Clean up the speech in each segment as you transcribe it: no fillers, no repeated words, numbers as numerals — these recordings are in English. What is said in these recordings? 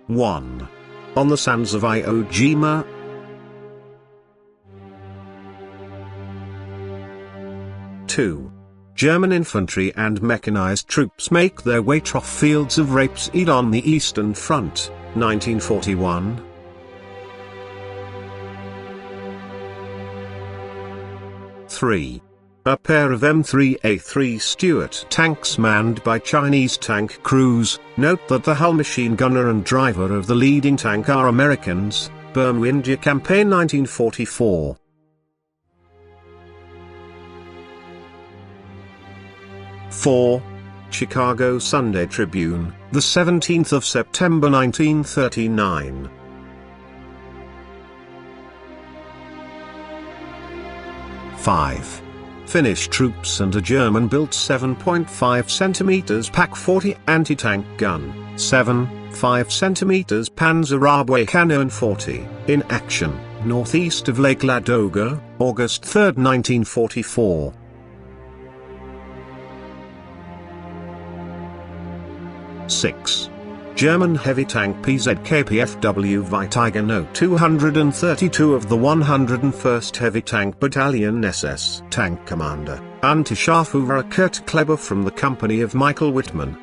1. On the sands of Iwo Jima. 2. German infantry and mechanized troops make their way through fields of rapeseed on the Eastern Front, 1941. 3. A pair of M3A3 Stuart tanks manned by Chinese tank crews. Note that the hull machine gunner and driver of the leading tank are Americans. Burma India Campaign 1944. 4. Chicago Sunday Tribune, the 17th of September 1939. 5. Finnish troops and a German-built 7.5 cm PaK-40 anti-tank gun, 7.5 cm Panzer Cannon 40, in action, northeast of Lake Ladoga, August 3, 1944. 6. German heavy tank PZKPFW Vitiger No. 232 of the 101st Heavy Tank Battalion SS Tank Commander, Unterscharführer Kurt Kleber from the company of Michael Whitman.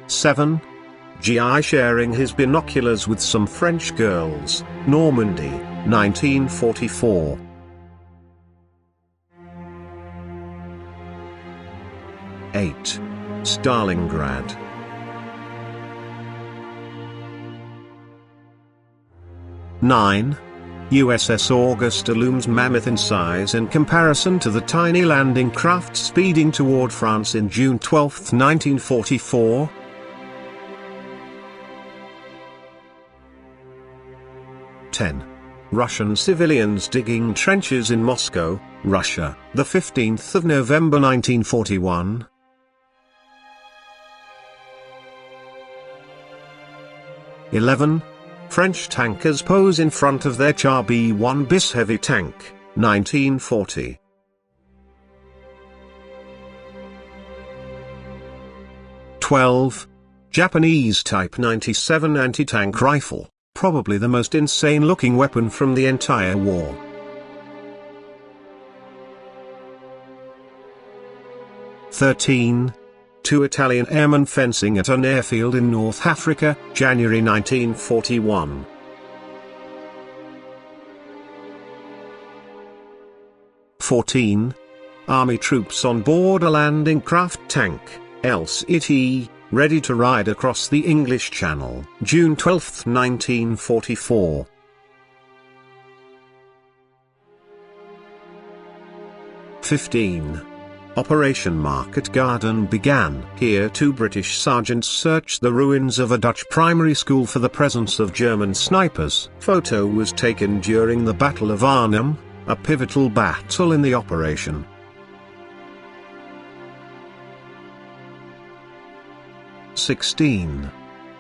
7. GI sharing his binoculars with some French girls, Normandy, 1944. 8. Stalingrad. 9. USS Augusta looms mammoth in size in comparison to the tiny landing craft speeding toward France in June 12, 1944. 10. Russian civilians digging trenches in Moscow, Russia, the 15th of November 1941. 11. French tankers pose in front of their Char B-1 bis heavy tank, 1940. 12. Japanese Type 97 anti-tank rifle, probably the most insane-looking weapon from the entire war. 13. 2 Italian airmen fencing at an airfield in North Africa, January 1941. 14. Army troops on board a landing craft tank, LCT, ready to ride across the English Channel, June 12, 1944. 15. Operation Market Garden began. Here 2 British sergeants searched the ruins of a Dutch primary school for the presence of German snipers. Photo was taken during the Battle of Arnhem, a pivotal battle in the operation. 16.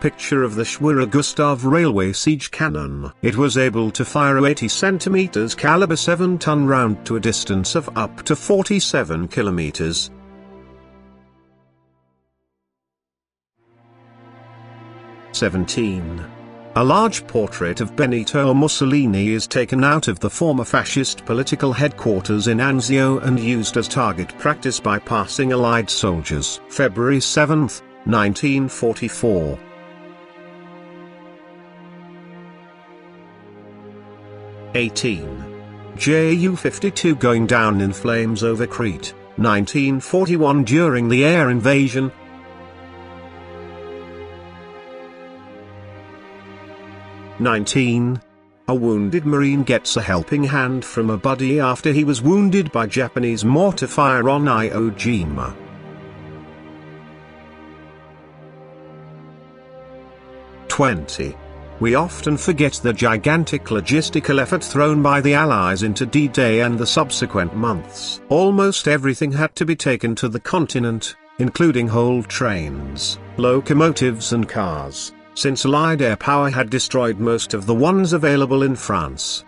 Picture of the Schwerer Gustav railway siege cannon. It was able to fire a 80 cm caliber 7-ton round to a distance of up to 47 kilometers. 17. A large portrait of Benito Mussolini is taken out of the former fascist political headquarters in Anzio and used as target practice by passing Allied soldiers. February 7, 1944. 18. Ju-52 going down in flames over Crete, 1941 during the air invasion. 19. A wounded Marine gets a helping hand from a buddy after he was wounded by Japanese mortar fire on Iwo Jima. 20. We often forget the gigantic logistical effort thrown by the Allies into D-Day and the subsequent months. Almost everything had to be taken to the continent, including whole trains, locomotives and cars, since Allied air power had destroyed most of the ones available in France.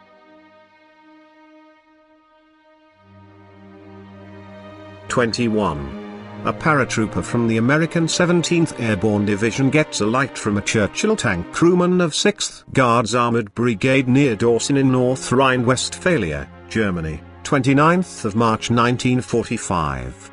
21. A paratrooper from the American 17th Airborne Division gets a light from a Churchill tank crewman of 6th Guards Armored Brigade near Dawson in North Rhine-Westphalia, Germany, 29th of March 1945.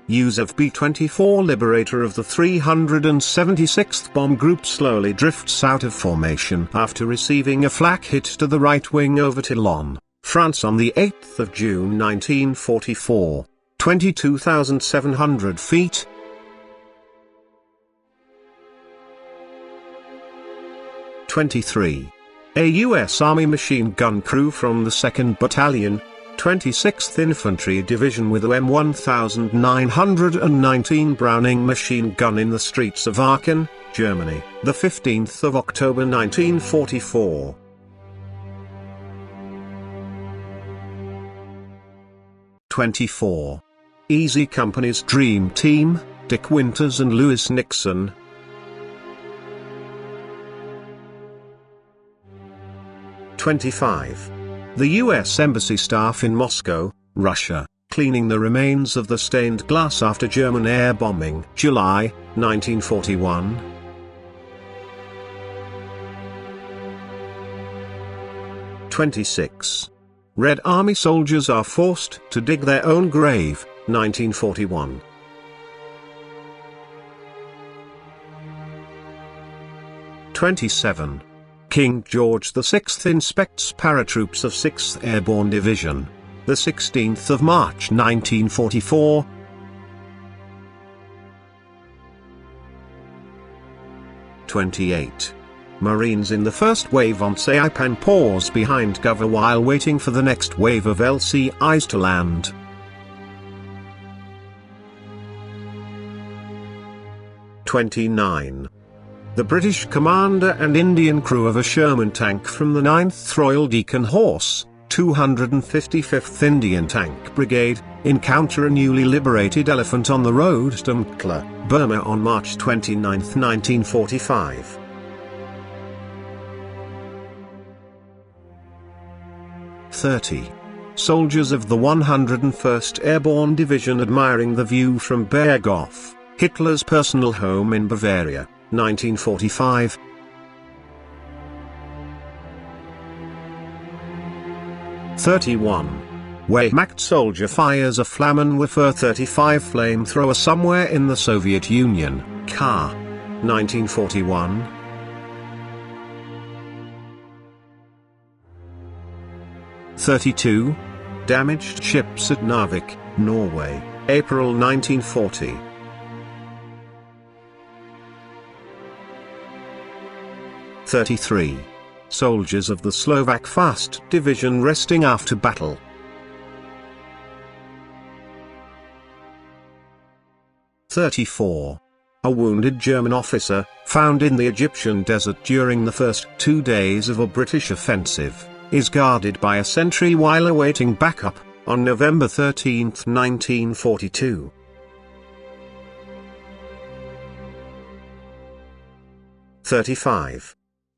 Yusuf B-24 Liberator of the 376th Bomb Group slowly drifts out of formation after receiving a flak hit to the right wing over Toulon, France on the 8th of June 1944, 22,700 feet. A U.S. Army machine gun crew from the 2nd Battalion, 26th Infantry Division with a M1919 Browning machine gun in the streets of Aachen, Germany, the 15th of October 1944. Easy Company's Dream Team, Dick Winters and Lewis Nixon. 25. The U.S. Embassy staff in Moscow, Russia, cleaning the remains of the stained glass after German air bombing. July, 1941. Red Army soldiers are forced to dig their own grave, 1941. King George VI inspects paratroops of 6th Airborne Division. The 16th of March 1944. Marines in the first wave on Saipan pause behind cover while waiting for the next wave of LCIs to land. The British commander and Indian crew of a Sherman tank from the 9th Royal Deccan Horse, 255th Indian Tank Brigade, encounter a newly liberated elephant on the road to Mkla, Burma on March 29, 1945. Soldiers of the 101st Airborne Division admiring the view from Berghof, Hitler's personal home in Bavaria, 1945. Wehrmacht soldier fires a Flammenwerfer 35 flamethrower somewhere in the Soviet Union, Ka. 1941. Damaged ships at Narvik, Norway, April 1940. Soldiers of the Slovak Fast Division resting after battle. A wounded German officer, found in the Egyptian desert during the first 2 days of a British offensive, is guarded by a sentry while awaiting backup, on November 13, 1942.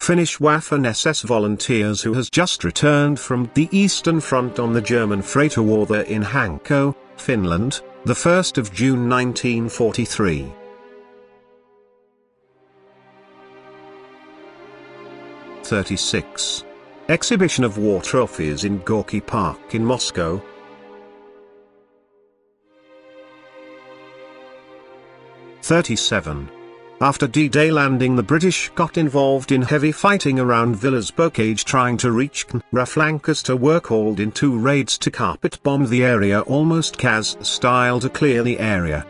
Finnish Waffen-SS volunteers who has just returned from the Eastern Front on the German freighter Warther in Hanko, Finland, the 1st of June 1943. Exhibition of war trophies in Gorky Park in Moscow. After D-Day landing, the British got involved in heavy fighting around Villers Bocage trying to reach Knra. Lancaster were called in 2 raids to carpet bomb the area almost Kaz style to clear the area.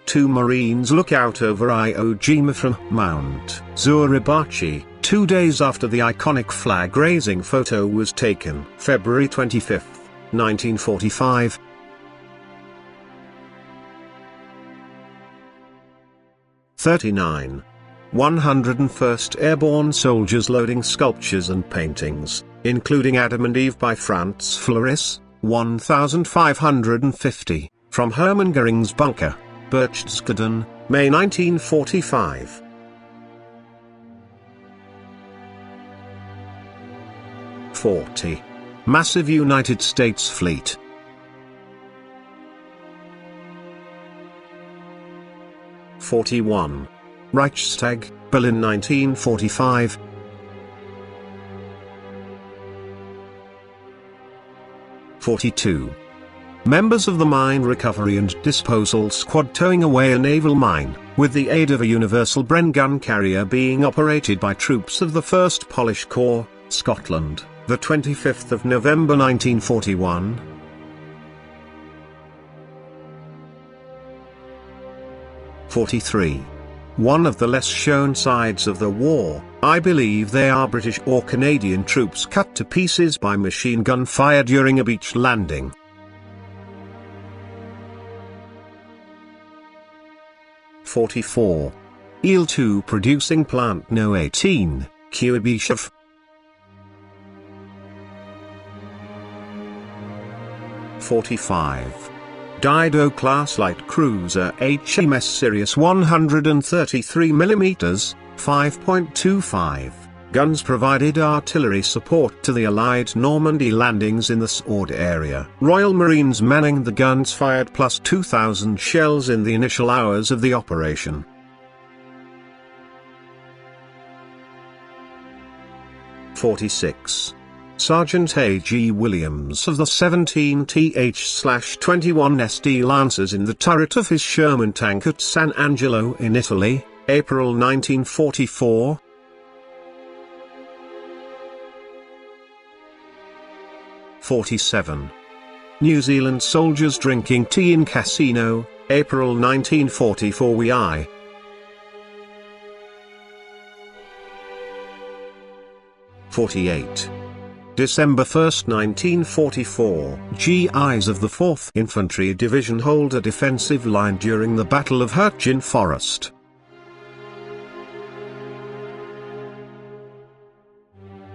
2 Marines look out over Iwo Jima from Mount Suribachi, 2 days after the iconic flag-raising photo was taken. February 25, 1945. '39. 101st Airborne soldiers loading sculptures and paintings, including Adam and Eve by Franz Floris, 1550, from Hermann Göring's bunker, Berchtesgaden, May 1945. 40. Massive United States fleet. 41. Reichstag, Berlin 1945. 42. Members of the Mine Recovery and Disposal Squad towing away a naval mine, with the aid of a Universal Bren gun carrier being operated by troops of the 1st Polish Corps, Scotland, the 25th of November 1941. 43. One of the less shown sides of the war, I believe they are British or Canadian troops cut to pieces by machine gun fire during a beach landing. 44. Il-2 producing plant No. 18, Kuibyshev. 45. Dido-class light cruiser HMS Sirius 133mm, 5.25, guns provided artillery support to the Allied Normandy landings in the Sword area. Royal Marines manning the guns fired plus 2,000 shells in the initial hours of the operation. 46. Sergeant A.G. Williams of the 17th/21 SD Lancers in the turret of his Sherman tank at San Angelo in Italy, April 1944. 47. New Zealand soldiers drinking tea in Casino, April 1944 WI. 48. December 1, 1944, GIs of the 4th Infantry Division hold a defensive line during the Battle of Hurtgen Forest.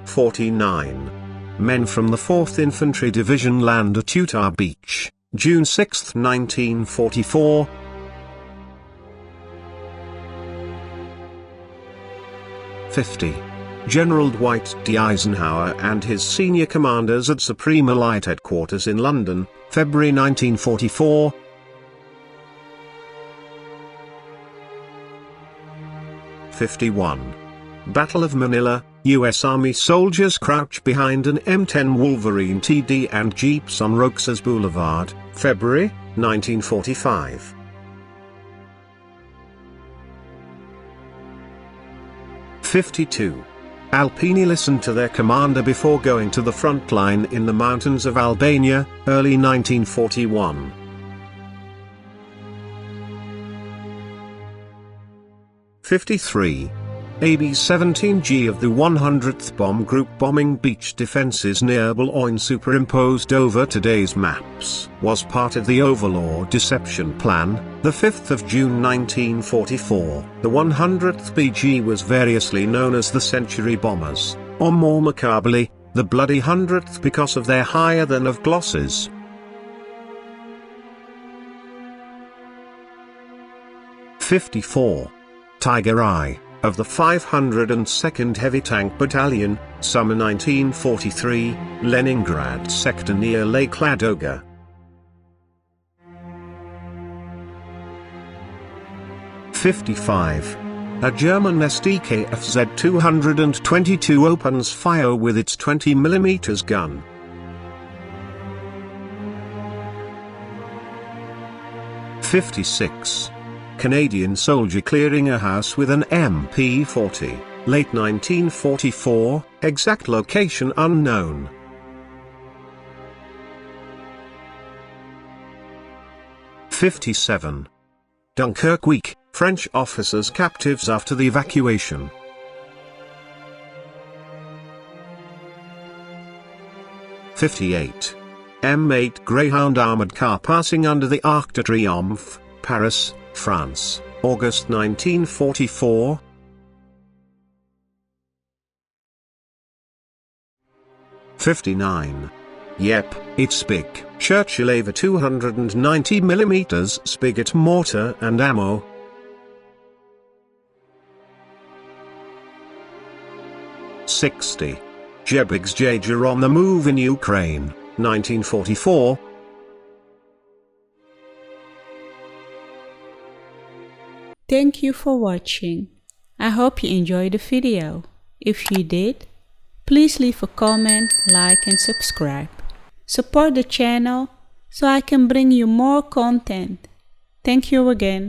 49. Men from the 4th Infantry Division land at Utah Beach, June 6, 1944. 50. General Dwight D. Eisenhower and his senior commanders at Supreme Allied Headquarters in London, February 1944. 51. Battle of Manila, U.S. Army soldiers crouch behind an M10 Wolverine TD and jeeps on Roxas Boulevard, February, 1945. 52. Alpini listened to their commander before going to the front line in the mountains of Albania, early 1941. 53. AB-17G of the 100th Bomb Group bombing beach defenses near Boulogne superimposed over today's maps was part of the Overlord Deception Plan, the 5th of June 1944. The 100th BG was variously known as the Century Bombers, or more macabrely, the Bloody 100th because of their higher than of glosses. 54. Tiger Eye of the 502nd Heavy Tank Battalion, summer 1943, Leningrad sector near Lake Ladoga. 55. A German SDKFZ 222 opens fire with its 20mm gun. 56. Canadian soldier clearing a house with an MP40, late 1944, exact location unknown. 57. Dunkirk week, French officers captives after the evacuation. 58. M8 Greyhound armored car passing under the Arc de Triomphe, Paris, France, August 1944. 59. Yep, it's big. Churchill Ava 290mm Spigot mortar and ammo. 60. Jebigsjaja on the Move in Ukraine, 1944. Thank you for watching. I hope you enjoyed the video. If you did, please leave a comment, like and subscribe. Support the channel so I can bring you more content. Thank you again.